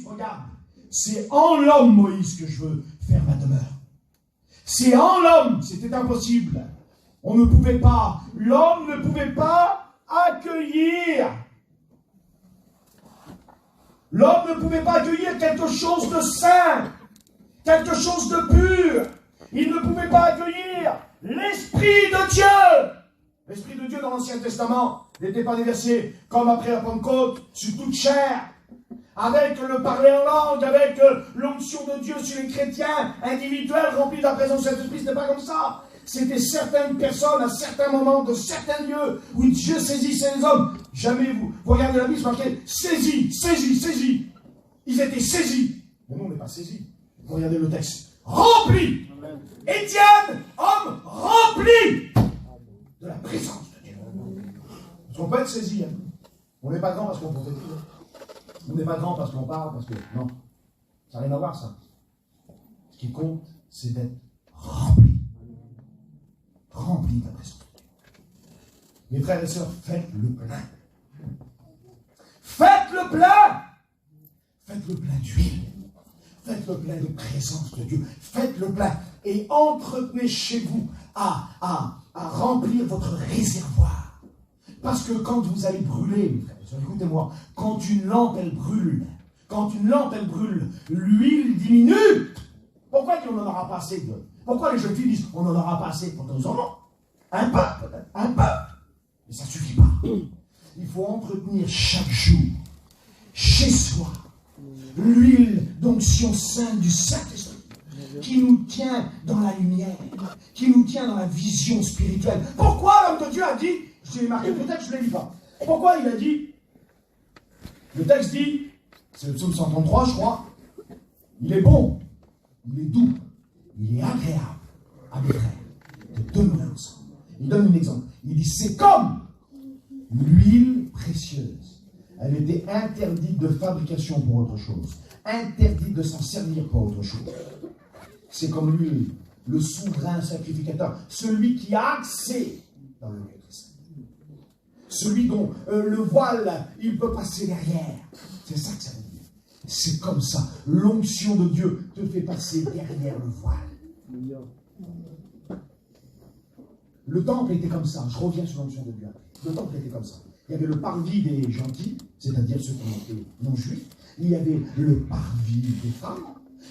Moïse, regarde, c'est en l'homme, Moïse, que je veux faire ma demeure. C'est en l'homme, c'était impossible. On ne pouvait pas, l'homme ne pouvait pas accueillir. L'homme ne pouvait pas accueillir quelque chose de saint, quelque chose de pur. Il ne pouvait pas accueillir l'Esprit de Dieu. L'Esprit de Dieu dans l'Ancien Testament n'était pas déversé comme après la Pentecôte sur toute chair, avec le parler en langue, avec l'onction de Dieu sur les chrétiens individuels remplis de la présence du Saint-Esprit. Ce n'est pas comme ça. C'était certaines personnes à certains moments, de certains lieux, où Dieu saisissait les hommes. Jamais vous regardez la Bible, c'est marqué saisi, saisi, saisi. Ils étaient saisis. Mais nous, on n'est pas saisis. Vous regardez le texte. Rempli. Étienne, homme rempli de la présence de Dieu. Parce qu'on peut être saisi. Hein. On n'est pas grand parce qu'on prophétise. On n'est pas grand parce qu'on parle, parce que... Non. Ça n'a rien à voir, ça. Ce qui compte, c'est d'être rempli. Rempli de la présence de Dieu. Mes frères et sœurs, faites le plein. Faites le plein. Faites le plein d'huile. Faites le plein de présence de Dieu. Faites le plein. Et entretenez chez vous à remplir votre réservoir. Parce que quand vous allez brûler, mes frères et sœurs, écoutez-moi, quand une lampe, elle brûle, l'huile diminue. Pourquoi on n'en aura pas assez de... Pourquoi les jeunes filles disent, on n'en aura pas assez? Pourtant, nous en avons. Un peu, peut-être. Un peu. Mais ça ne suffit pas. Il faut entretenir chaque jour, chez soi, l'huile d'onction sainte du Saint-Esprit, qui nous tient dans la lumière, qui nous tient dans la vision spirituelle. Pourquoi l'homme de Dieu a dit, je l'ai marqué, peut-être que je ne l'ai lu pas. Pourquoi il a dit, le texte dit, c'est le psaume 133, je crois, il est bon, il est doux, il est agréable à mes frères de demeurer ensemble. Il donne un exemple. Il dit, c'est comme l'huile précieuse. Elle était interdite de fabrication pour autre chose. Interdite de s'en servir pour autre chose. C'est comme l'huile, le souverain sacrificateur, celui qui a accès dans le lieu de Christ. Celui dont le voile, il peut passer derrière. C'est ça que ça veut dire. C'est comme ça. L'onction de Dieu te fait passer derrière le voile. Le temple était comme ça. Je reviens sur l'onction de Dieu. Le temple était comme ça. Il y avait le parvis des gentils, c'est-à-dire ceux qui étaient non-juifs. Il y avait le parvis des femmes.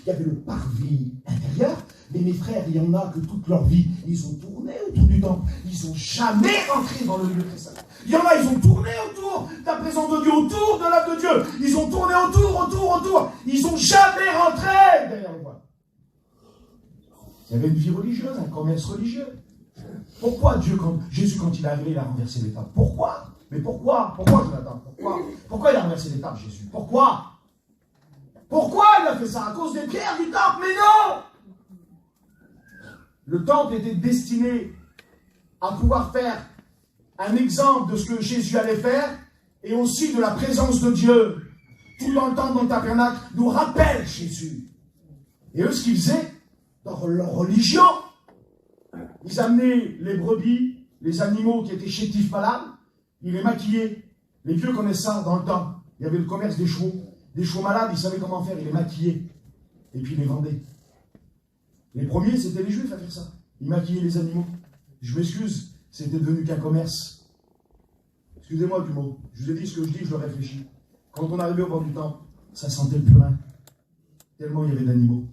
Il y avait le parvis intérieur. Mais mes frères, il y en a que toute leur vie, ils ont tourné autour du temple. Ils n'ont jamais rentré dans le lieu très saint. Il y en a, ils ont tourné autour de la présence de Dieu, autour de l'œuvre de Dieu. Ils ont tourné autour. Ils n'ont jamais rentré derrière le voile. Il y avait une vie religieuse, un commerce religieux. Pourquoi Jésus, quand il est arrivé, il a renversé les tables? Pourquoi? Mais pourquoi, Jonathan? Pourquoi il a renversé les tables, Jésus? Pourquoi il a fait ça? À cause des pierres du temple? Mais non! Le temple était destiné à pouvoir faire un exemple de ce que Jésus allait faire et aussi de la présence de Dieu. Tout dans le temple, dans le tabernacle, nous rappelle Jésus. Et eux, ce qu'ils faisaient, dans leur religion, ils amenaient les brebis, les animaux qui étaient chétifs malades, ils les maquillaient. Les vieux connaissaient ça dans le temps. Il y avait le commerce des chevaux. Des chevaux malades, ils savaient comment faire, ils les maquillaient. Et puis ils les vendaient. Les premiers, c'était les juifs à faire ça. Ils maquillaient les animaux. Je m'excuse, c'était devenu qu'un commerce. Excusez-moi du mot. Je vous ai dit ce que je dis, je le réfléchis. Quand on arrivait au bord du temple, ça sentait le purin. Tellement il y avait d'animaux.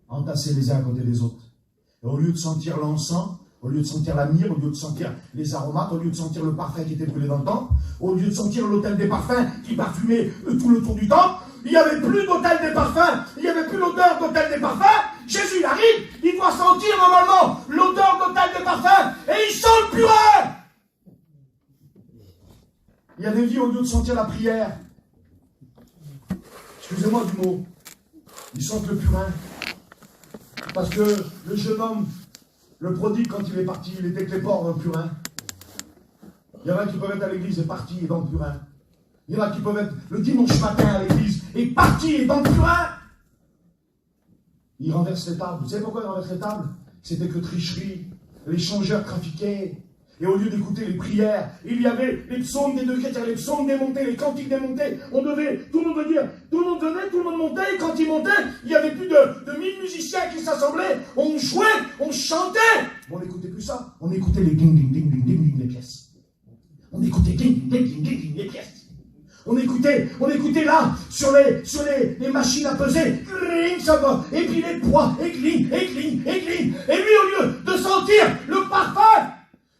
Entassés les uns à côté des autres. Et au lieu de sentir l'encens, au lieu de sentir la myrrhe, au lieu de sentir les aromates, au lieu de sentir le parfum qui était brûlé dans le temple, au lieu de sentir l'autel des parfums qui parfumait tout le tour du temple, il n'y avait plus d'autel des parfums, il n'y avait plus l'odeur d'autel des parfums. Jésus, il arrive, il doit sentir normalement l'odeur d'autel des parfums, et il sent le purin. Il y a des vies, au lieu de sentir la prière, excusez-moi du mot, ils sentent le purin. Parce que le jeune homme, le prodigue, quand il est parti, il était cléport dans le purin. Il y en a qui peuvent être à l'église et partis et dans le purin. Il y en a qui peuvent être le dimanche matin à l'église et partis et dans le purin. Il renverse les tables. Vous savez pourquoi il renverse les tables? C'était que tricherie. Les changeurs trafiquaient. Et au lieu d'écouter les prières, il y avait les psaumes des degrés, les psaumes démontés, les cantiques démontés. Tout le monde veut dire, tout le monde venait, tout le monde montait. Et quand ils montaient, il y avait plus de 1000 musiciens qui s'assemblaient. On jouait, on chantait. Mais on n'écoutait plus ça. On écoutait les ding, ding, ding, ding, ding, ding, les pièces. On écoutait ding, ding, ding, ding, ding, les pièces. On écoutait là, sur les machines à peser, cling, ça va, et puis les poids, et cling, et cling, et cling. Et lui, au lieu de sentir le parfum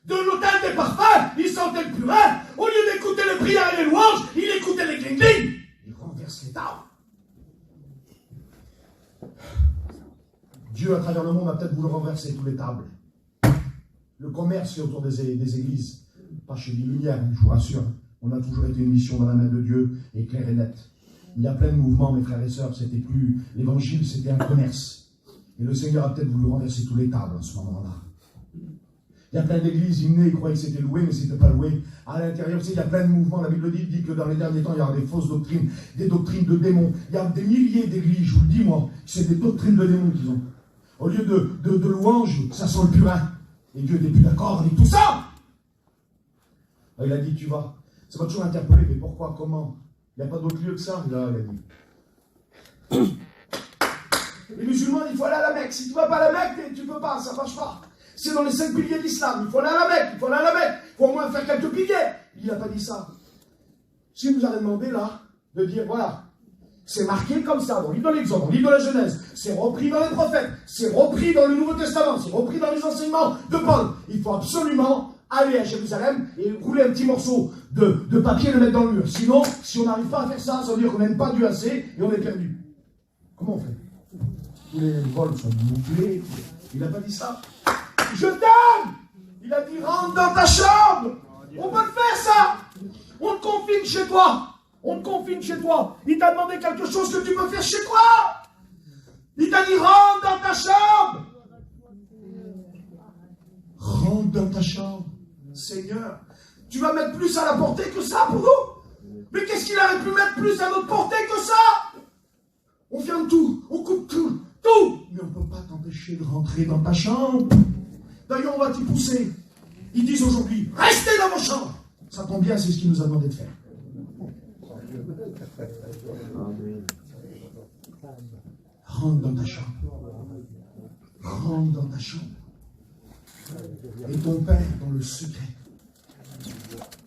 de l'autel des parfums, il sentait le purin. Au lieu d'écouter les prières et les louanges, il écoutait les cling, cling. Il renverse les tables. Dieu, à travers le monde, a peut-être voulu renverser toutes les tables. Le commerce est autour des églises, pas chez les Lumières, je vous rassure. On a toujours été une mission dans la main de Dieu, et claire et nette. Il y a plein de mouvements, mes frères et sœurs, c'était plus l'évangile, c'était un commerce. Et le Seigneur a peut-être voulu renverser tous les tables à ce moment-là. Il y a plein d'églises, ils croyaient que c'était loué, mais ce n'était pas loué. À l'intérieur, il y a plein de mouvements. La Bible dit que dans les derniers temps, il y aura des fausses doctrines, des doctrines de démons. Il y a des milliers d'églises, je vous le dis moi, c'est des doctrines de démons qu'ils ont. Au lieu de louanges, ça sent le purin. Et Dieu n'est plus d'accord avec tout ça. Il a dit, tu vas. Ça m'a toujours interpellé, mais pourquoi, comment? Il n'y a pas d'autre lieu que ça. Là, il a dit. Les musulmans, il faut aller à la Mecque. Si tu ne vas pas à la Mecque, tu ne peux pas, ça ne marche pas. C'est dans les 5 piliers de l'islam. Il faut aller à la Mecque, il faut aller à la Mecque. Il faut au moins faire quelques piliers. Il n'a pas dit ça. Si nous avait demandé là, de dire, voilà, c'est marqué comme ça, dans le livre de l'Exode, dans le livre de la Genèse, c'est repris dans les prophètes, c'est repris dans le Nouveau Testament, c'est repris dans les enseignements de Paul. Il faut absolument aller à Jérusalem et rouler un petit morceau de papier et le mettre dans le mur. Sinon, si on n'arrive pas à faire ça, ça veut dire qu'on n'aime pas Dieu assez et on est perdu. Comment on fait? Tous les vols sont manipulés. Il n'a pas dit ça. Je t'aime! Il a dit rentre dans ta chambre. On peut le faire ça. On te confine chez toi. On te confine chez toi. Il t'a demandé quelque chose que tu peux faire chez toi. Il t'a dit rentre dans ta chambre. Rentre dans ta chambre. Seigneur, tu vas mettre plus à la portée que ça pour nous? Mais qu'est-ce qu'il aurait pu mettre plus à notre portée que ça? On ferme tout, on coupe tout, tout. Mais on ne peut pas t'empêcher de rentrer dans ta chambre. D'ailleurs, on va t'y pousser. Ils disent aujourd'hui, restez dans vos chambres. Ça tombe bien, c'est ce qu'il nous a demandé de faire. Rentre dans ta chambre. Rentre dans ta chambre. Et ton Père dans le secret. Tu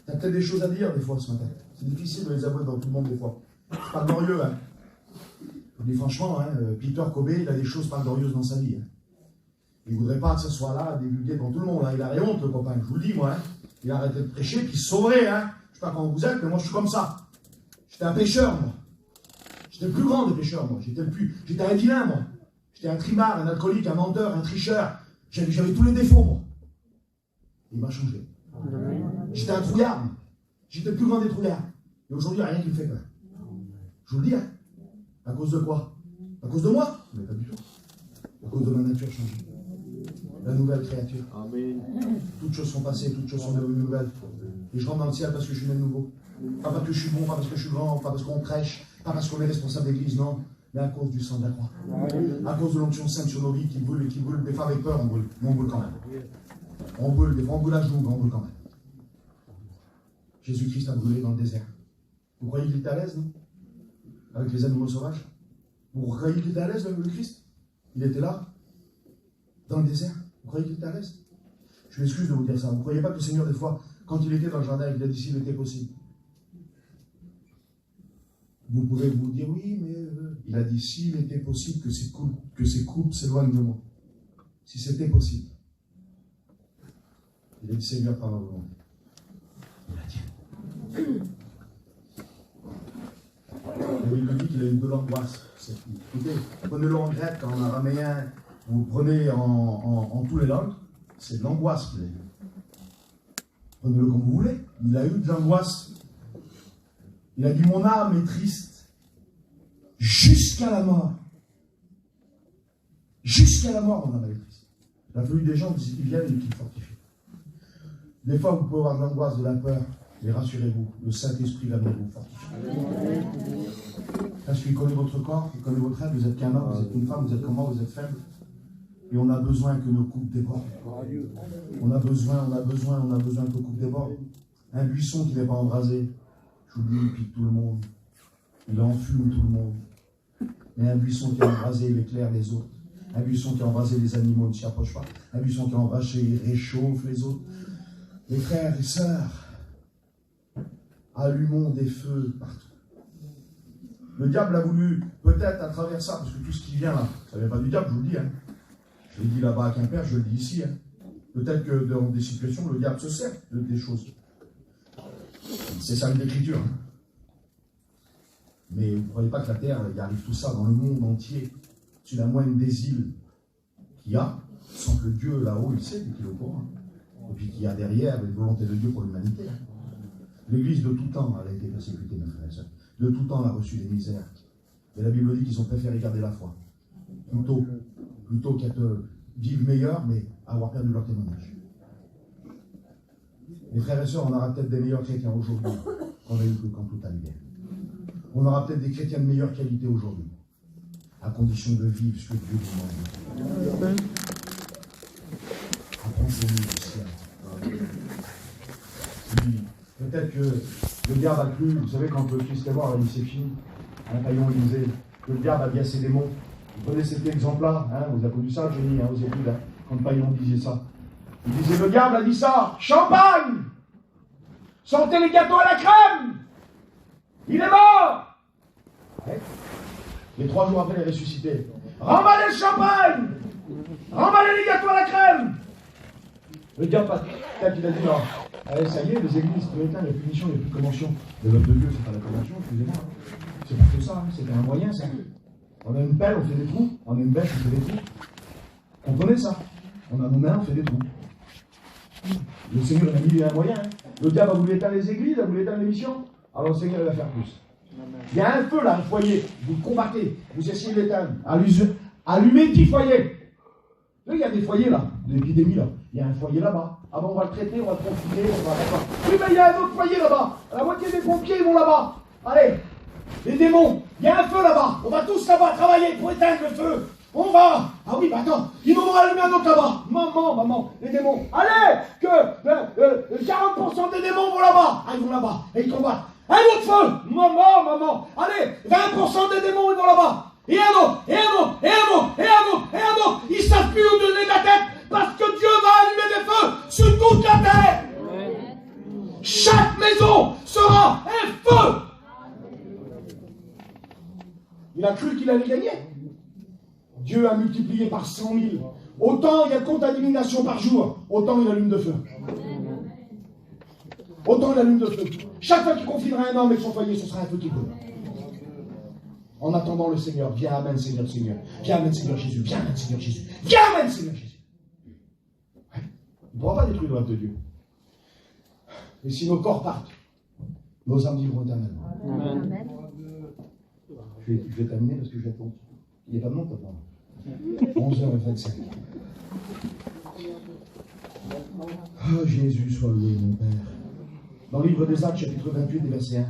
as peut-être des choses à dire des fois ce matin. C'est difficile de les avouer dans tout le monde des fois. C'est pas glorieux, hein. Je dis franchement, hein, Peter Cobé, il a des choses pas glorieuses dans sa vie. Hein. Il ne voudrait pas que ce soit là, divulgué devant tout le monde. Hein. Il a rien honte, le copain, je vous le dis, moi. Hein. Il a arrêté de prêcher, puis il se sauverait. Hein. Je ne sais pas comment vous êtes, mais moi je suis comme ça. J'étais un pêcheur, moi. J'étais le plus grand des pêcheurs, moi. J'étais un vilain, moi. J'étais un trimard, un alcoolique, un menteur, un tricheur. J'avais tous les défauts, moi. Il m'a changé. J'étais un trouillard, moi. J'étais le plus grand des trouillards. Et aujourd'hui, il n'y a rien qui me fait peur. Je vous le dis, hein. À cause de quoi? À cause de moi? Mais pas du tout. À cause de ma nature changée. La nouvelle créature. Amen. Toutes choses sont passées, toutes choses sont devenues nouvelles. Et je rentre dans le ciel parce que je suis né de nouveau. Pas parce que je suis bon, pas parce que je suis grand, pas parce qu'on prêche, pas parce qu'on est responsable d'église, non. Mais à cause du sang de la croix. À cause de l'onction sainte sur nos vies qui brûle et qui brûle. Des fois avec peur, on brûle. Mais on brûle quand même. On brûle, des fois on brûle à genoux, mais on brûle quand même. Jésus-Christ a brûlé dans le désert. Vous croyez qu'il était à l'aise, non? Avec les animaux sauvages? Vous croyez qu'il était à l'aise, le Christ? Il était là, dans le désert. Vous croyez qu'il était à l'aise? Je m'excuse de vous dire ça. Vous ne croyez pas que le Seigneur, des fois, quand il était dans le jardin, il a dit s'il était possible. Vous pouvez vous dire oui, mais il a dit s'il était possible que ces coupes s'éloignent de moi. Si c'était possible. Il a dit Seigneur, par ma volonté. Il a dit. La Bible dit qu'il a eu de l'angoisse. Écoutez, prenez-le en grec, en araméen, vous prenez en toutes les langues, c'est de l'angoisse qu'il a eu. Prenez-le comme vous voulez. Il a eu de l'angoisse. Il a dit mon âme est triste jusqu'à la mort. Jusqu'à la mort, mon âme est triste. Il a fallu des gens qui viennent et qui le fortifient. Des fois, vous pouvez avoir de l'angoisse, de la peur. Mais rassurez-vous, le Saint-Esprit va vous fortifier. Parce qu'il connaît votre corps, il connaît votre être, vous êtes qu'un homme, vous êtes une femme, vous êtes comment, vous êtes faible. Et on a besoin que nos coupes débordent. On a besoin que nos coupes débordent. Un buisson qui n'est pas embrasé, j'oublie, il pique tout le monde. Il enfume tout le monde. Mais un buisson qui est embrasé, il éclaire les autres. Un buisson qui est embrasé, les animaux ne s'y approchent pas. Un buisson qui est embrasé, il réchauffe les autres. Les frères et sœurs, allumons des feux partout. Le diable a voulu, peut-être à travers ça, parce que tout ce qui vient là, ça ne vient pas du diable, je vous le dis. Hein. Je le dis là-bas à Quimper, je le dis ici. Hein. Peut-être que dans des situations, le diable se sert de des choses. C'est ça l'écriture. Hein. Mais vous ne croyez pas que la terre, il arrive tout ça dans le monde entier, sur la moindre des îles qu'il y a, sans que Dieu là-haut, il sait qu'il est au courant. Et puis qu'il y a derrière une volonté de Dieu pour l'humanité. L'Église de tout temps, elle a été persécutée, mes frères et sœurs. De tout temps, elle a reçu des misères. Et la Bible dit qu'ils ont préféré garder la foi. Plutôt qu'être vivre meilleur, mais avoir perdu leur témoignage. Mes frères et sœurs, on aura peut-être des meilleurs chrétiens aujourd'hui qu'on a eu quand tout allait bien. On aura peut-être des chrétiens de meilleure qualité aujourd'hui, à condition de vivre ce que Dieu nous demande. Approchez-nous du ciel. Oui, peut-être que le diable a cru, vous savez, quand le Christ est mort, il s'est fini, un paillon disait que le diable a dit à ses démons. Vous connaissez cet exemple-là, hein, vous avez connu ça, Jenny, aux études, hein, quand Paillon disait ça. Il disait, le diable a dit ça, champagne! Sortez les gâteaux à la crème! Il est mort! Ouais. Et 3 jours après, il est ressuscité. Remballez le champagne! Remballez les gâteaux à la crème! Le diable, peut-être qu'il a dit, non, allez, ça y est, les églises, il n'y a plus punition, il n'y a plus de convention. Le l'œuvre de Dieu, c'est pas la convention, excusez-moi. C'est pas que ça, hein, c'était un moyen, ça. On a une pelle, on fait des trous. On a une bêche, on fait des trous. On connaît ça. On a nos mains, on fait des trous. Le Seigneur a mis un moyen. Hein. Le diable a voulu éteindre les églises, a voulu éteindre les missions. Alors le Seigneur va faire plus. Il y a un feu là, un foyer. Vous le combattez. Vous essayez de l'éteindre. Allumez 10 foyers. Là, il y a des foyers là, d'épidémie là. Il y a un foyer là-bas. Ah bon, on va le traiter, on va le confiner, on va faire. Oui, mais il y a un autre foyer là-bas. La moitié des pompiers vont là-bas. Allez. Les démons, il y a un feu là-bas. On va tous là-bas travailler pour éteindre le feu. On va. Ah oui, bah attends, ils vont allumer un autre là-bas. Maman, les démons. Allez, que 40% des démons vont là-bas. Ah, ils vont là-bas et ils combattent. Un autre feu. Maman. Allez, 20% des démons, ils vont là-bas. Et un autre, et un autre, et un autre, et un autre, et un autre. Ils ne savent plus où donner la tête parce que Dieu va allumer des feux sur toute la terre. Chaque maison sera un feu. Il a cru qu'il allait gagner. Dieu a multiplié par 100 000. Autant il y a de contamination par jour, autant il allume de feu. Autant il allume de feu. Chaque fois qu'il confinera un homme et son foyer, ce sera un feu qui brûle. En attendant le Seigneur, viens, amen Seigneur. Viens, amen Seigneur Jésus. Viens, amen Seigneur Jésus. Viens, amen Seigneur Jésus. Ouais. Il ne pourra pas détruire l'œuvre de Dieu. Et si nos corps partent, nos âmes vivront éternellement. Amen. Je vais terminer parce que je vais attendre. Il n'est pas de monde maintenant. 11h25. Oh Jésus, sois loué, mon Père. Dans le livre des Actes, chapitre 28, verset 1,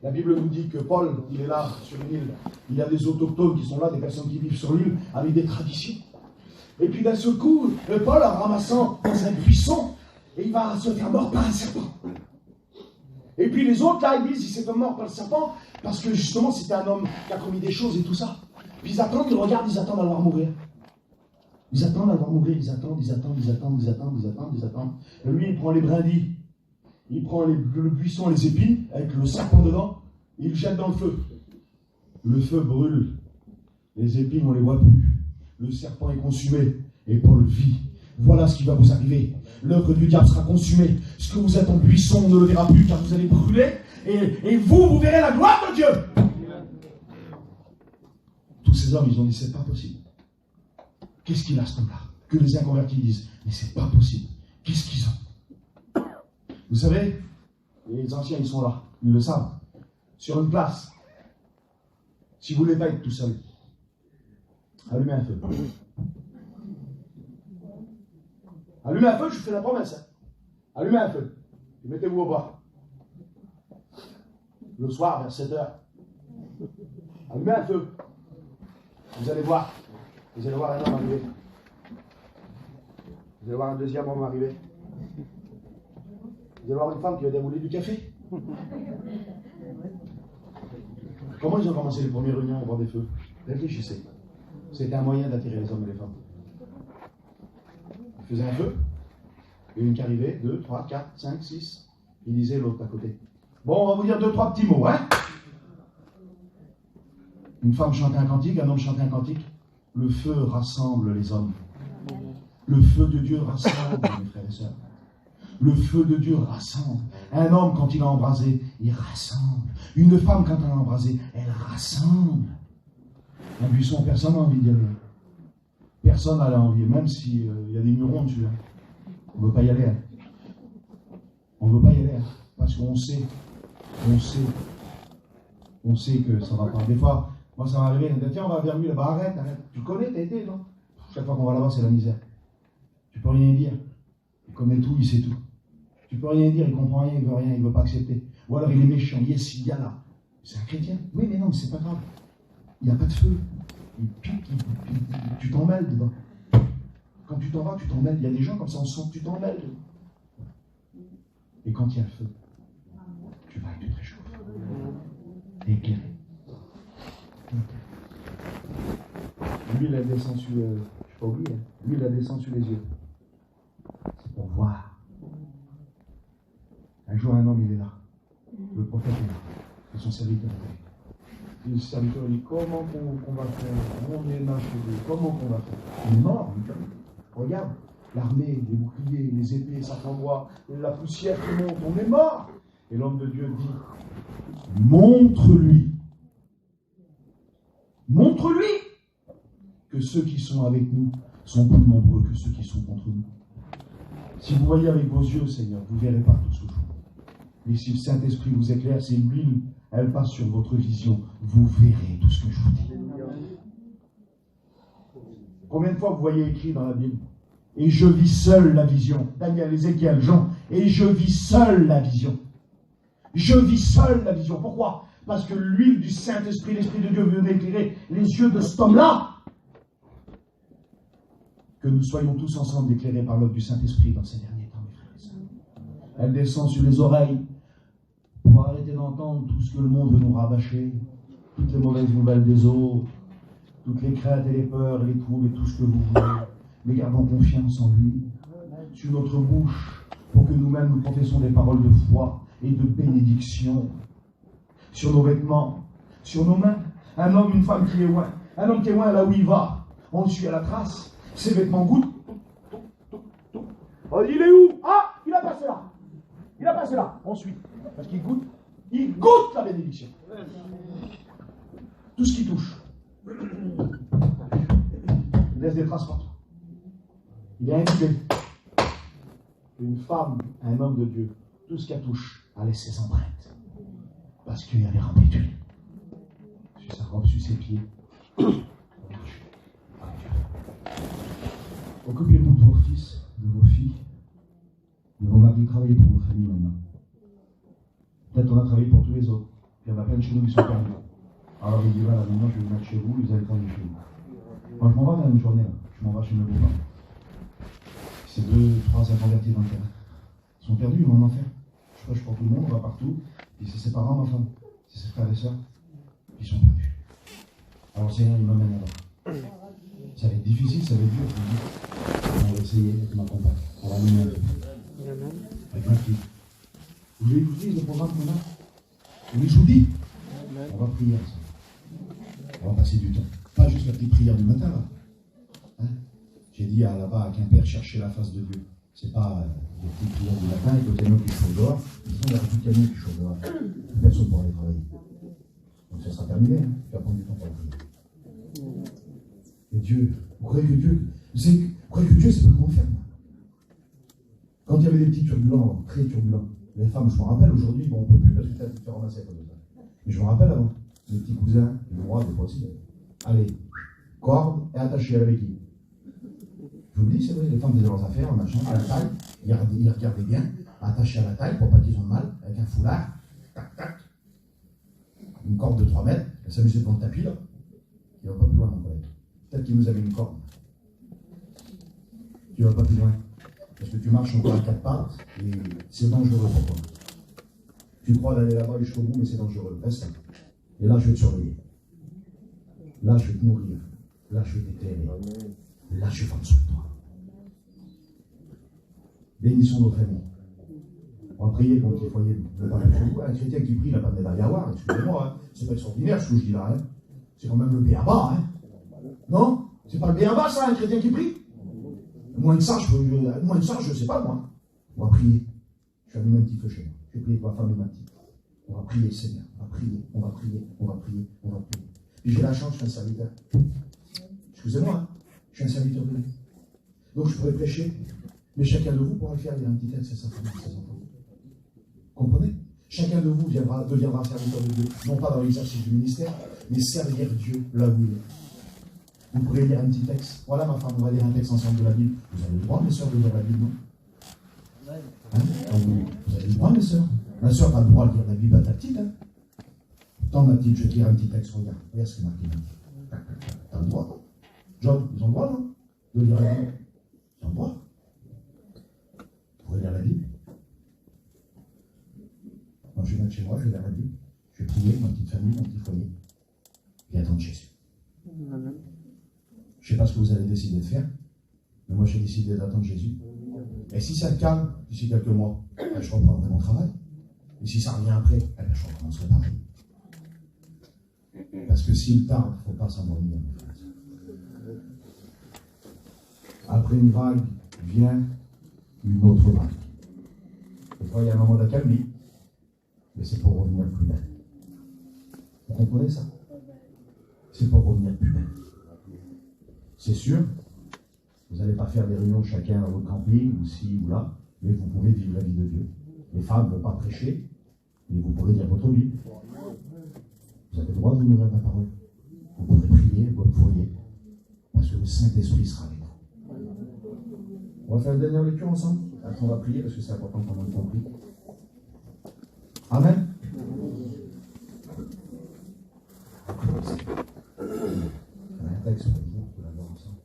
la Bible nous dit que Paul, il est là, sur une île. Il y a des autochtones qui sont là, des personnes qui vivent sur l'île, avec des traditions. Et puis d'un seul coup, Paul, en ramassant dans un buisson, et il va se faire mort par un serpent. Et puis les autres, là, ils disent, il s'est fait mort par le serpent, parce que justement, c'était un homme qui a commis des choses et tout ça. Puis ils attendent, ils regardent, ils attendent à le voir mourir. Ils attendent à le voir mourir, ils attendent. Et lui, il prend les brindilles, il prend le buisson, les épines, avec le serpent dedans, il le jette dans le feu. Le feu brûle, les épines, on ne les voit plus. Le serpent est consumé, et Paul vit. Voilà ce qui va vous arriver. L'œuvre du diable sera consumée. Ce que vous êtes en buisson, on ne le verra plus, car vous allez brûler, et vous verrez la gloire de Dieu. Tous ces hommes, ils ont dit, c'est pas possible. Qu'est-ce qu'il a ce homme-là? Que les inconvertis disent, mais c'est pas possible. Qu'est-ce qu'ils ont? Vous savez, les anciens, ils sont là, ils le savent. Sur une place, si vous ne voulez pas être tout seul, allumez un feu. Allumez un feu, je vous fais la promesse. Hein. Allumez un feu. Et mettez-vous au bras. Le soir, vers 7h. Allumez un feu. Vous allez voir un homme arriver. Vous allez voir un deuxième homme arriver. Vous allez voir une femme qui va dérouler du café. Comment ils ont commencé les premières réunions au bord des feux? Réfléchissez. C'était un moyen d'attirer les hommes et les femmes. Ils faisaient un feu. Il y a une qui arrivait, 2, 3, 4, 5, 6. Il disait l'autre à côté. Bon, on va vous dire 2, 3 petits mots, hein? Une femme chantait un cantique, un homme chantait un cantique. Le feu rassemble les hommes. Le feu de Dieu rassemble, mes frères et sœurs. Le feu de Dieu rassemble. Un homme, quand il a embrasé, il rassemble. Une femme, quand elle a embrasé, elle rassemble. Un buisson, personne n'a envie d'y aller. Personne n'a envie, même s'il y a des murons dessus. Hein. On ne veut pas y aller. Hein. On ne veut pas y aller. Hein. Parce qu'on sait que ça va pas. Des fois, moi ça m'est arrivé, on dit, tiens, on va vers lui là-bas, arrête. Tu connais, t'as été, non? Chaque fois qu'on va là-bas, c'est la misère. Tu peux rien dire. Il connaît tout, il sait tout. Tu peux rien dire, il comprend rien, il veut rien, il veut pas accepter. Ou alors il est méchant, yes, il y a là. C'est un chrétien. Oui, mais non, mais c'est pas grave. Il n'y a pas de feu. Il pique, tu t'en mêles dedans. Quand tu t'en vas, tu t'en mêles. Il y a des gens comme ça, on sent que tu t'en mêles dedans. Et quand il y a le feu, tu vas être très chaud. Éclairé. L'huile, elle descend sur... je ne suis pas oublié. L'huile, elle descend sur les yeux. C'est pour voir. Un jour, un homme, il est là. Le prophète est là. C'est son serviteur. Le serviteur dit, comment on va faire? On est là chez Dieu. Comment on va faire? Il est mort. Regarde. L'armée, les boucliers, les épées, ça t'envoie, la poussière qui monte. On est mort. Et l'homme de Dieu dit, montre-lui que ceux qui sont avec nous sont plus nombreux que ceux qui sont contre nous. Si vous voyez avec vos yeux, Seigneur, vous ne verrez pas tout ce que je vois. Mais si le Saint-Esprit vous éclaire, c'est l'huile, elle passe sur votre vision, vous verrez tout ce que je vous dis. Combien de fois vous voyez écrit dans la Bible? Et je vis seul la vision. Daniel, Ézéchiel, Jean. Et je vis seul la vision. Je vis seul la vision. Pourquoi? Parce que l'huile du Saint-Esprit, l'Esprit de Dieu veut éclairer les yeux de cet homme-là. Que nous soyons tous ensemble éclairés par l'œuvre du Saint-Esprit dans ces derniers temps, mes frères et sœurs. Elle descend sur les oreilles pour arrêter d'entendre tout ce que le monde veut nous rabâcher, toutes les mauvaises nouvelles des autres, toutes les craintes et les peurs, les troubles et tout ce que vous voulez. Mais gardons confiance en lui, sur notre bouche, pour que nous-mêmes nous professons des paroles de foi et de bénédiction. Sur nos vêtements, sur nos mains. Un homme, une femme qui est loin. Un homme qui est loin, là où il va, on le suit à la trace. Ses vêtements goûtent. Oh, il est où? Ah, il a passé là. Il a passé là. On suit. Parce qu'il goûte. Il goûte la bénédiction. Tout ce qui touche. Il laisse des traces partout. Il est invité. Une femme, un homme de Dieu, tout ce qu'elle touche a laissé ses empreintes. Parce qu'il y a des remplis d'huile. Sur sa robe, sur ses pieds. Occupez-vous de vos fils, de vos filles, de vos maris. Travaillez pour vos familles maintenant. Peut-être on a travaillé pour tous les autres. Il y en a plein de chez nous qui sont perdus. Alors il dit voilà, maintenant je vais vous mettre chez vous, vous allez travailler chez vous. Moi je m'en vais dans une journée, là. Je m'en vais chez mes beaux-parents. Ces 2, 3 s'est convertis dans le terrain. Ils sont perdus, ils vont en enfer. Je prêche pour tout le monde, on va partout. Et c'est ses parents, ma femme. C'est ses frères et sœurs. Ils sont perdus. Alors le Seigneur, il m'amène là-bas. Ça va être difficile, ça va être dur. On va essayer avec ma compagne. On va mener un peu. Avec ma fille. Vous voulez que je vous dise le programme qu'on a? Oui, je vous dis. On va prier ensemble. On va passer du temps. Pas juste la petite prière du matin, là. Hein? J'ai dit là-bas à Quimper, chercher la face de Dieu. C'est pas des petites prières du matin et côté nous qui chauffent dehors. Ils sont des républicains qui chauffent dehors. Personne pour aller travailler. Donc ça sera terminé. Hein? Tu vas prendre du temps pour la prière. Et Dieu, vous croyez que Dieu, c'est pas comment faire. Quand il y avait des petits turbulents, très turbulents, les femmes, je me rappelle aujourd'hui, bon, on ne peut plus parce que tu as fait ramasser à cause de ça. Mais je me rappelle avant, les petits cousins, le roi, des fois aussi. Allez, corde et attaché à la béquille. Je vous le dis, c'est vrai, les femmes faisaient leurs affaires, machin, à la taille, ils regardaient bien, attachés à la taille pour pas qu'ils ont mal, avec un foulard, tac, tac, une corde de 3 mètres, elles s'amusaient devant le tapis, là, il ne va pas plus loin, mon collègue. Peut-être qu'il nous avait une corde. Tu ne vas pas plus loin. Parce que tu marches encore à 4 pattes et c'est dangereux pour toi. Tu crois d'aller là-bas jusqu'au bout, mais c'est dangereux. Reste là. Et là, je vais te surveiller. Là, je vais te nourrir. Là, je vais t'éclairer. Là, je vais prendre soin de toi. Bénissons nos familles. On va prier contre les foyers. Un chrétien qui prie, il n'a pas de médaille à avoir. Excusez-moi, hein. C'est pas extraordinaire ce que je dis là. Hein. C'est quand même le B.A.B.A. Hein. Non? C'est pas le B.A.B.A. ça, un chrétien qui prie? Moins que ça, je ne sais pas moi. On va prier. Je vais allumer un petit feu chez moi. Je vais prier pour la femme et ma petite. On va prier, Seigneur. On va prier, on va prier, on va prier, on va prier. Puis j'ai la chance, je suis un serviteur. Excusez-moi, hein. Je suis un serviteur de Dieu. Donc je pourrais prêcher, mais chacun de vous pourra le faire. Il y a un petit texte, c'est sa famille, ses enfants. Comprenez? Chacun de vous deviendra serviteur de Dieu, non pas dans l'exercice du ministère, mais servir Dieu là où il est. Vous pourrez lire un petit texte. Voilà ma femme, on va lire un texte ensemble de la Bible. Vous avez le droit, mes soeurs, de lire la Bible, non? Hein? Vous avez le droit, mes soeurs. Ma soeur a le droit de lire la Bible à ta petite. Hein? Attends, ma petite, je vais te lire un petit texte. Regarde ce qui est marqué là. T'as le droit, non? John, ils ont le droit, non? De lire la Bible. Ils ont le droit. Vous pouvez lire la Bible. Moi, je vais mettre chez moi, je vais lire la Bible. Je vais prier, ma petite famille, mon petit foyer. Et attendre Jésus. Je ne sais pas ce que vous avez décidé de faire, mais moi j'ai décidé d'attendre Jésus. Et si ça te calme, d'ici quelques mois, je reprendrai mon travail. Et si ça revient après, je recommencerai pareil. Parce que s'il tarde, il ne faut pas s'endormir, mes frères. Après une vague vient une autre vague. Des fois, il y a un moment d'accalmie, mais c'est pour revenir plus belle. Vous comprenez ça? C'est pour revenir plus belle. C'est sûr, vous n'allez pas faire des réunions chacun dans votre camping, ou ci ou là, mais vous pouvez vivre la vie de Dieu. Les femmes ne vont pas prêcher, mais vous pourrez dire votre Bible. Vous avez le droit de vous nourrir de la parole. Vous pourrez prier, vous pourriez, parce que le Saint-Esprit sera avec vous. On va faire une dernière lecture ensemble. Après, on va prier, parce que c'est important qu'on ait compris. Amen. Un texte pour vous, pour l'avoir ensemble.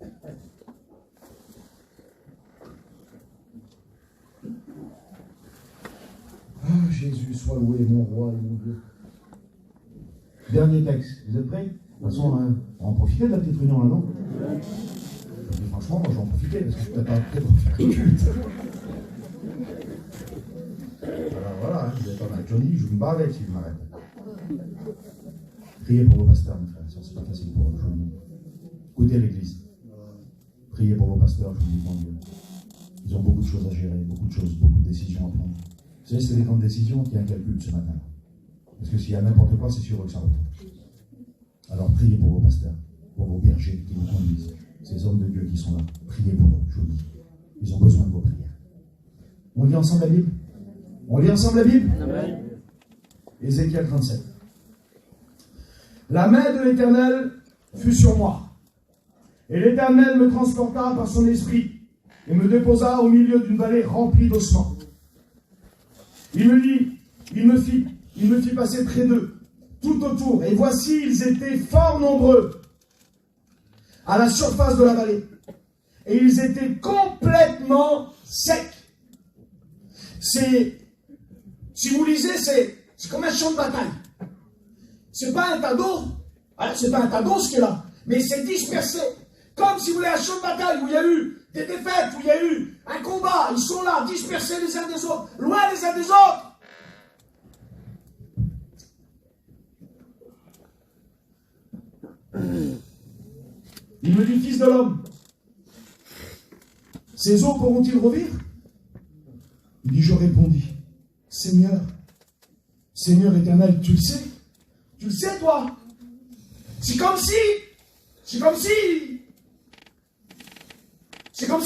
Ah, Jésus, sois loué, mon roi et mon Dieu. Dernier texte. Vous êtes prêts? De toute façon, on va en profiter de la petite réunion là, non? Mais franchement, moi, je vais en profiter parce que je ne suis pas prêt pour faire une culte. Alors voilà, vous êtes comme un Johnny, je vous me bats avec si je m'arrête. Priez pour vos pasteurs, mes frères et sœurs, c'est pas facile pour eux aujourd'hui. Écoutez l'église. Priez pour vos pasteurs, je vous dis, mon Dieu. Ils ont beaucoup de choses à gérer, beaucoup de choses, beaucoup de décisions à prendre. Vous savez, c'est des grandes décisions qui inculpent ce matin. Parce que s'il y a n'importe quoi, c'est sur eux que ça retombe. Alors priez pour vos pasteurs, pour vos bergers qui vous conduisent, ces hommes de Dieu qui sont là. Priez pour eux, je vous dis. Ils ont besoin de vos prières. On lit ensemble la Bible? On lit ensemble la Bible? Amen. Ézéchiel 37. La main de l'Éternel fut sur moi. Et l'Éternel me transporta par son esprit et me déposa au milieu d'une vallée remplie d'ossements. Il me fit passer près d'eux, tout autour, et voici, ils étaient fort nombreux à la surface de la vallée. Et ils étaient complètement secs. Si vous lisez, c'est comme un champ de bataille. C'est pas un tas d'eau, c'est pas un tas d'eau ce qui est là, mais c'est dispersé. Comme si vous voulez un champ de bataille où il y a eu des défaites, où il y a eu un combat, ils sont là, dispersés les uns des autres, loin les uns des autres. Il me dit, fils de l'homme, ces eaux pourront-ils revivre? Il dit, je répondis, Seigneur éternel, tu le sais? Tu le sais, toi? C'est comme si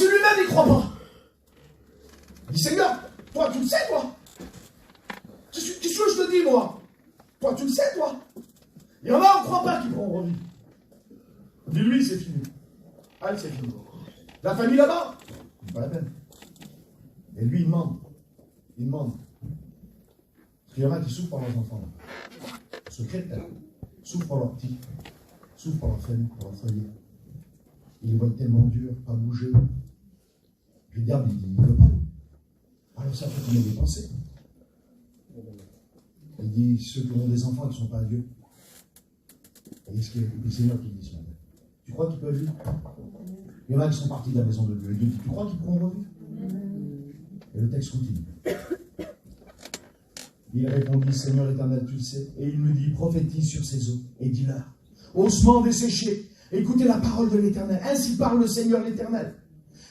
lui-même il ne croit pas. Il dit, Seigneur, toi, tu le sais, toi? Qu'est-ce que je te dis, moi? Toi, tu le sais, toi? Il y en a, on ne croit pas qu'ils pourront revivre. On dit, lui, c'est fini. Ah, c'est fini. La famille là-bas, pas la peine. Et lui, il demande. Il demande. Parce qu'il y en a qui souffrent pour leurs enfants. Secret, souffrent pour leurs petits. Souffrent pour leur famille, pour leur foyer. Ils voient tellement dur, pas bouger. Le diable, il ne veut pas. Alors ça fait combien des pensées. Il dit, ceux qui ont des enfants qui ne sont pas à Dieu. Et ce que le Seigneur qui dit ce matin. Tu crois qu'ils peuvent vivre? Il y en a qui sont partis de la maison de Dieu. Et Dieu dit, tu crois qu'ils pourront revivre? Et le texte continue. Il répondit, Seigneur éternel, tu le sais. Et il me dit, prophétise sur ces eaux et dis-leur, ossements desséchés, écoutez la parole de l'Éternel. Ainsi parle le Seigneur l'Éternel.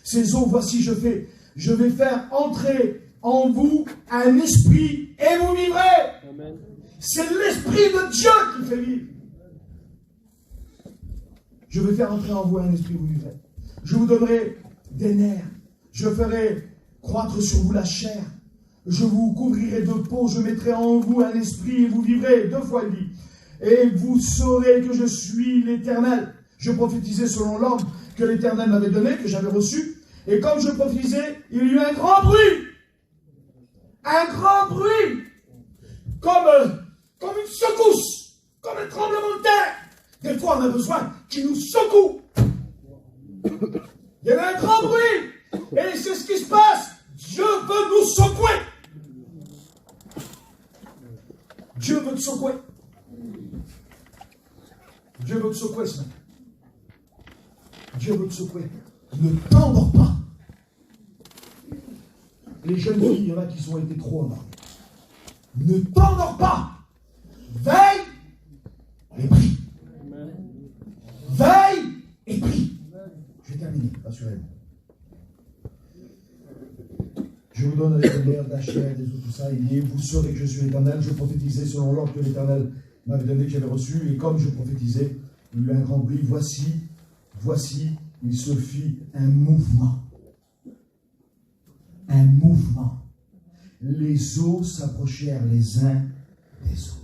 Ces eaux, voici, je vais faire entrer en vous un esprit et vous vivrez. Amen. C'est l'esprit de Dieu qui fait vivre. Je vais faire entrer en vous un esprit et vous vivrez. Je vous donnerai des nerfs. Je ferai croître sur vous la chair. Je vous couvrirai de peau. Je mettrai en vous un esprit et vous vivrez. 2 fois il dit. Et vous saurez que je suis l'Éternel. Je prophétisais selon l'ordre que l'Éternel m'avait donné, que j'avais reçu. Et comme je prophétisais, il y eut un grand bruit. Un grand bruit. Comme une secousse. Comme un tremblement de terre. Des fois, on a besoin qu'il nous secoue. Il y a un grand bruit. Et c'est ce qui se passe. Dieu veut nous secouer. Dieu veut te secouer. Dieu veut te secouer ce matin. Dieu veut te secouer. Ne t'endors pas. Les jeunes filles, il y en a qui ont été trop endormies. Ne t'endors pas. Veille et prie. Veille et prie. Je vais terminer, assurément. Je vous donnerai des nerfs, de la chair, des os, tout ça. Il dit, vous saurez que je suis l'Éternel. Je prophétisais selon l'ordre que l'Éternel m'avait donné, que j'avais reçu. Et comme je prophétisais, il y eut un grand bruit. Voici, il se fit un mouvement. Un mouvement. Les eaux s'approchèrent les uns des autres.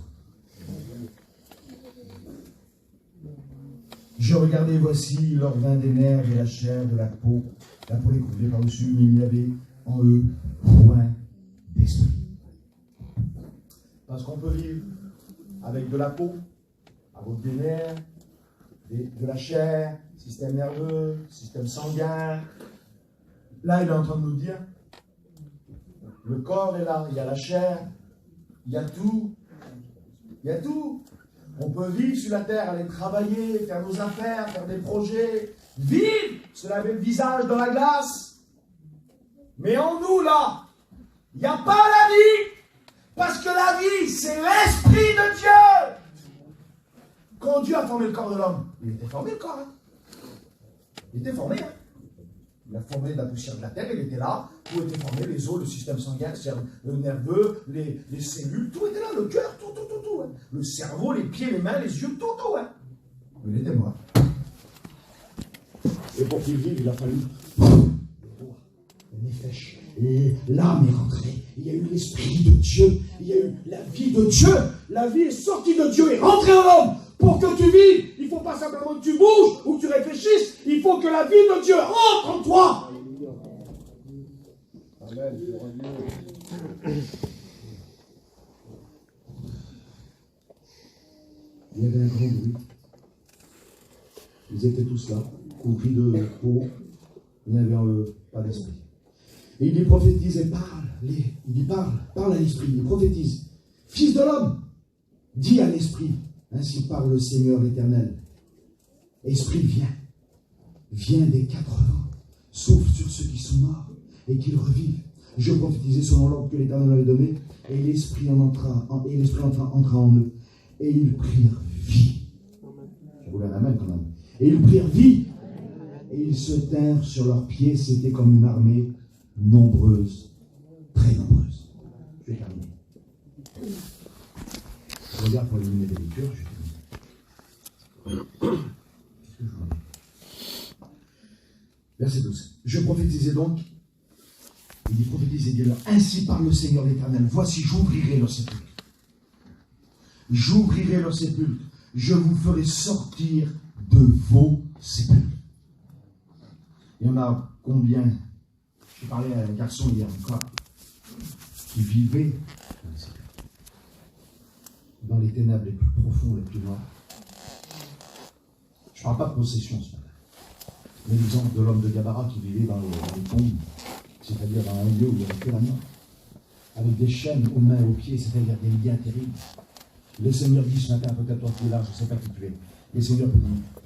Je regardais, voici, il leur vint des nerfs, de la chair, de la peau. La peau les couvrait par-dessus, mais il n'y avait en eux point d'esprit. Parce qu'on peut vivre avec de la peau, avec des nerfs, de la chair, système nerveux, système sanguin. Là, il est en train de nous dire, le corps est là, il y a la chair, il y a tout. Il y a tout. On peut vivre sur la terre, aller travailler, faire nos affaires, faire des projets, vivre, se laver le visage dans la glace. Mais en nous, là, il n'y a pas la vie. Parce que la vie, c'est l'Esprit de Dieu. Quand Dieu a formé le corps de l'homme, il était formé le corps. Hein. Il était formé. Hein. Il a formé de la poussière de la terre, il était là. Tout était formé, les os, le système sanguin, le nerveux, les cellules, tout était là, le cœur, tout. Hein. Le cerveau, les pieds, les mains, les yeux, tout. Hein. Il était mort. Et pour qu'il vive, il a fallu Nefesh. Et l'âme est rentrée. Il y a eu l'Esprit de Dieu. Il y a eu la vie de Dieu. La vie est sortie de Dieu et rentrée en l'homme. Pour que tu vives, il ne faut pas simplement que tu bouges ou que tu réfléchisses. Il faut que la vie de Dieu rentre en toi. Amen. Il y avait un grand bruit. Ils étaient tous là, couvris de peau. Il n'y avait en eux pas d'esprit. Et il les prophétise et parle. Il parle à l'esprit, il prophétise. Fils de l'homme, dis à l'esprit, ainsi parle le Seigneur l'Éternel. Esprit, viens des 4 vents, souffle sur ceux qui sont morts et qu'ils revivent. Je prophétisais selon l'ordre que l'Éternel avait donné, et l'Esprit entra en eux, et ils prirent vie. Je voulais un amen quand même. Et ils prirent vie, et ils se tinrent sur leurs pieds, c'était comme une armée nombreuse, très nombreuse. Je vais terminer. Je regarde pour éliminer des lectures, je vais terminer. Verset 12. Je prophétisais donc, il dit prophétisez, dis-leur, ainsi parle le Seigneur l'Éternel, voici j'ouvrirai leurs sépulcres. J'ouvrirai leurs sépulcres, je vous ferai sortir de vos sépulcres. Il y en a combien? J'ai parlé à un garçon hier encore qui vivait dans les ténèbres les plus profondes, les plus noires. Je ne parle pas de possession ce matin. l'exemple de l'homme de Gabara qui vivait dans les tombes, c'est-à-dire dans un lieu où il n'y avait que la mort, avec des chaînes aux mains et aux pieds, c'est-à-dire des liens terribles. Le Seigneur dit ce matin, peut-être toi qui es là, je ne sais pas qui tu es. Et le Seigneur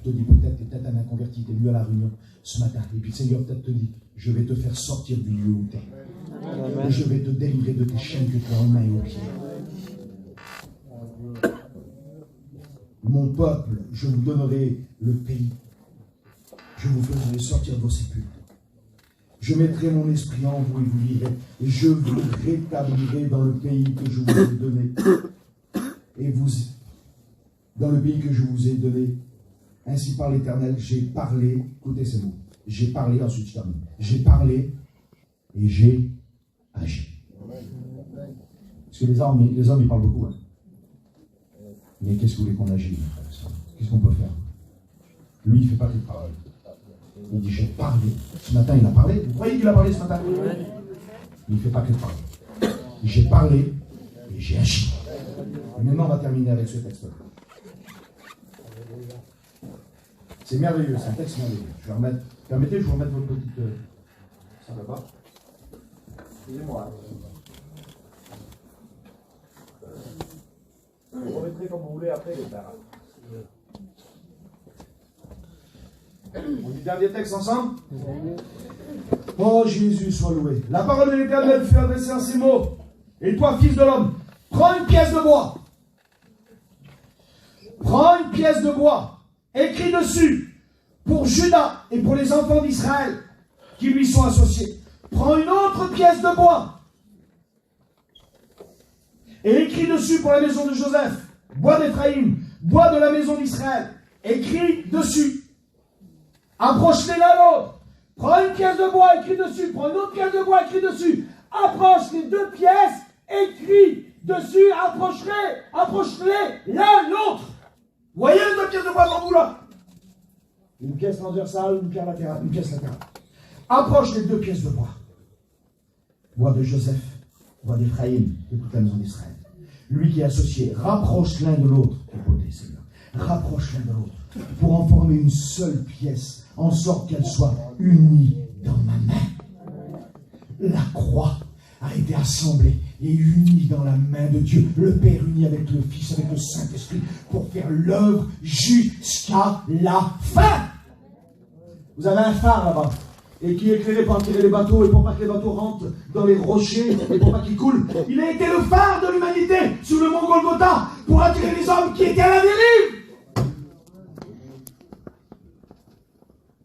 te dit peut-être, tu es peut-être un inconverti, tu es venu à la réunion ce matin. Et puis le Seigneur peut-être te dit, je vais te faire sortir du lieu où tu es. Et je vais te délivrer de tes chaînes que tu as aux mains et aux pieds. Mon peuple, je vous donnerai le pays. Je vous ferai sortir de vos sépulcres. Je mettrai mon esprit en vous et vous vivrez. Et je vous rétablirai dans le pays que je vous ai donné. Et vous, dans le pays que je vous ai donné, ainsi par l'Éternel, j'ai parlé, écoutez ces mots, j'ai parlé, ensuite je termine, j'ai parlé et j'ai agi. Parce que les hommes ils parlent beaucoup. Hein. Mais qu'est-ce que vous voulez qu'on agisse? Qu'est-ce qu'on peut faire? Lui, il ne fait pas que parler. Il dit, j'ai parlé. Ce matin, il a parlé. Vous croyez qu'il a parlé ce matin? Il ne fait pas que parler. J'ai parlé et j'ai agi. Et maintenant, on va terminer avec ce texte-là. C'est merveilleux, c'est un texte merveilleux. Je vais remettre, permettez, je vais remettre votre petite... Ça va pas? Excusez-moi. Vous remettrez comme vous voulez après les frères. On dit dernier texte ensemble? Oh Jésus, sois loué. La parole de l'Éternel fut adressée à ces mots. Et toi, fils de l'homme, prends une pièce de bois. Prends une pièce de bois. Écris dessus pour Juda et pour les enfants d'Israël qui lui sont associés. Prends une autre pièce de bois. Et écris dessus pour la maison de Joseph, bois d'Éphraïm, bois de la maison d'Israël. Écris dessus. Approche-les l'un l'autre. Prends une pièce de bois, écris dessus. Prends une autre pièce de bois, écris dessus. Approche les deux pièces, écris dessus, approche-les l'un l'autre. Voyez les deux pièces de bois devant vous là. Une pièce transversale, une pièce latérale. Approche les deux pièces de bois. Bois de Joseph, bois d'Éphraïm, de toute la maison d'Israël. Lui qui est associé, rapproche l'un de l'autre. Écoutez, Seigneur. Rapproche l'un de l'autre. Pour en former une seule pièce, en sorte qu'elle soit unie dans ma main. La croix a été assemblée et unie dans la main de Dieu. Le Père uni avec le Fils, avec le Saint-Esprit, pour faire l'œuvre jusqu'à la fin. Vous avez un phare là-bas, et qui est éclairé pour attirer les bateaux, et pour pas que les bateaux rentrent dans les rochers, et pour pas qu'ils coulent. Il a été le phare de l'humanité sur le mont Golgotha, pour attirer les hommes qui étaient à la dérive.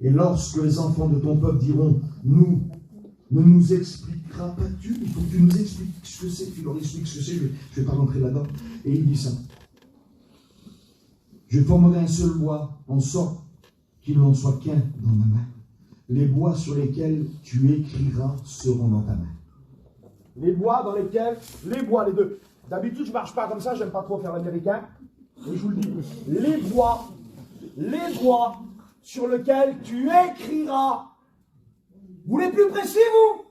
Et lorsque les enfants de ton peuple diront, ne nous expliqueras pas-tu? Il faut que tu nous expliques ce que c'est, que tu leur expliques ce que c'est, je ne vais pas rentrer là-dedans. Et il dit ça. Je formerai un seul bois, en sorte qu'il n'en soit qu'un dans ma main. Les bois sur lesquels tu écriras seront dans ta main. Les bois dans lesquels, les deux. D'habitude, je ne marche pas comme ça, j'aime pas trop faire l'américain. Et je vous le dis, les bois sur lesquels tu écriras. Vous voulez plus précis, vous?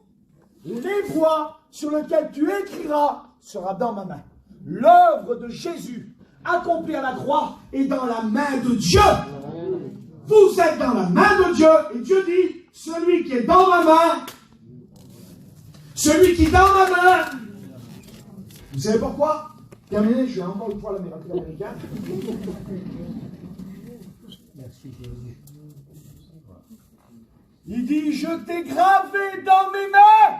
Les bois sur lesquels tu écriras sera dans ma main. L'œuvre de Jésus, accomplie à la croix, est dans la main de Dieu. Vous êtes dans la main de Dieu, et Dieu dit, celui qui est dans ma main, celui qui est dans ma main. Vous savez pourquoi? Terminé, je suis encore une fois l'américain. Merci Jésus. Il dit, je t'ai gravé dans mes mains.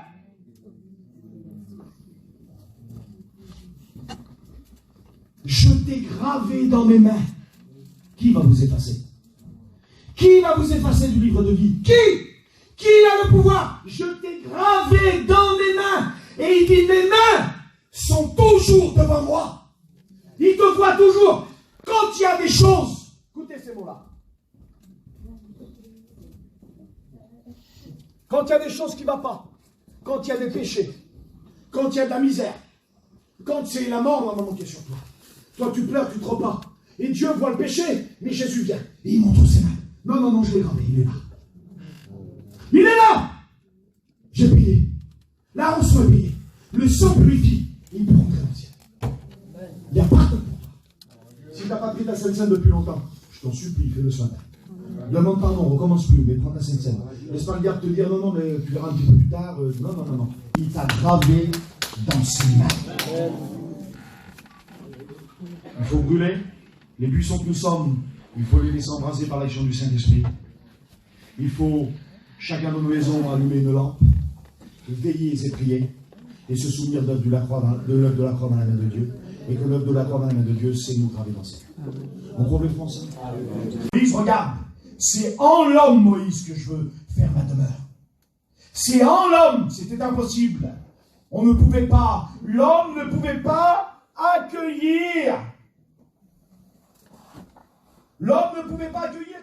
Je t'ai gravé dans mes mains. Qui va vous effacer? Qui va vous effacer du livre de vie? Qui a le pouvoir? Je t'ai gravé dans mes mains. Et il dit, mes mains sont toujours devant moi. Il te voit toujours. Quand il y a des choses, écoutez ces mots-là. Quand il y a des choses qui ne vont pas, quand il y a des péchés, quand il y a de la misère, quand c'est la mort normalement qui est sur toi, toi tu pleures, tu te repars, et Dieu voit le péché, mais Jésus vient, et il montre ses mains. Non, je l'ai gravé, il est là. Il est là. J'ai payé. La rançon est payée. Le sang purifie, il peut rentrer dans le ciel. Il n'y a pas de pour toi. Si tu n'as pas pris ta Sainte Seine depuis longtemps, je t'en supplie, fais-le ce matin. Demande pardon, recommence plus, mais prends ta Sainte Seine. Laisse pas le diable te dire non, mais tu verras un petit peu plus tard. Non. Il t'a gravé dans ses mains. Il faut brûler les buissons que nous sommes. Il faut les laisser embraser par l'action du Saint-Esprit. Il faut, chacun de nos maisons, allumer une lampe, veiller et prier, et se souvenir de l'œuvre de la croix dans la main de Dieu. Et que l'œuvre de la croix dans la main de Dieu, c'est nous graver dans ses mains. On croit le français. Moïse, regarde, c'est en l'homme, Moïse, que je veux faire ma demeure. C'est en l'homme, c'était impossible. On ne pouvait pas, l'homme ne pouvait pas accueillir. L'homme ne pouvait pas accueillir